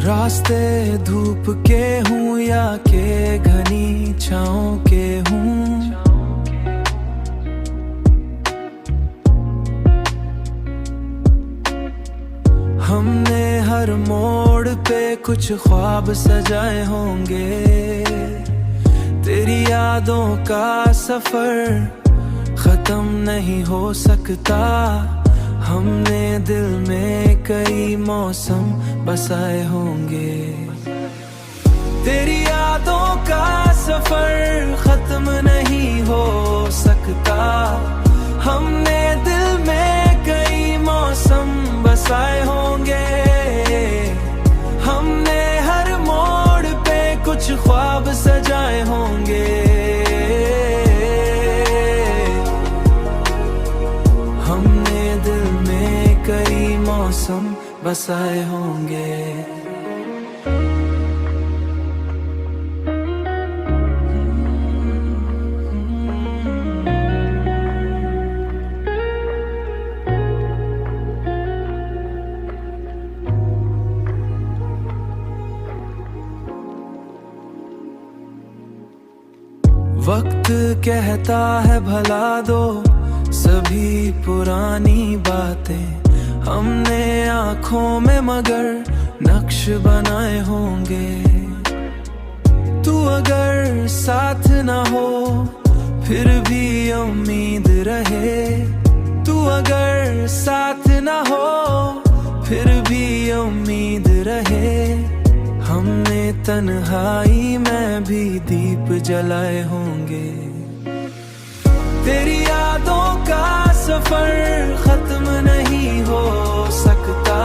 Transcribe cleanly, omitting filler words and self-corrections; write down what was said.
रास्ते धूप के हूँ या के घनी छाँव के हूँ, हमने हर मोड़ पे कुछ ख्वाब सजाए होंगे। तेरी यादों का सफर खत्म नहीं हो सकता, हमने दिल में कई मौसम बसाए होंगे। तेरी यादों का सफर खत्म नहीं हो सकता, हमने दिल में कई मौसम बसाए होंगे। हमने हर मोड़ पे कुछ ख्वाब सजाए होंगे। हमने दिल में कई मौसम बसाए होंगे। वक्त कहता है भला दो सभी पुरानी बातें, हमने आँखों में मगर नक्श बनाए होंगे। तू अगर साथ ना हो फिर भी उम्मीद रहे, तू अगर साथ ना हो फिर भी उम्मीद रहे। हमने तन्हाई में भी दीप जलाए होंगे। तेरी यादों का सफर खत्म नहीं हो सकता,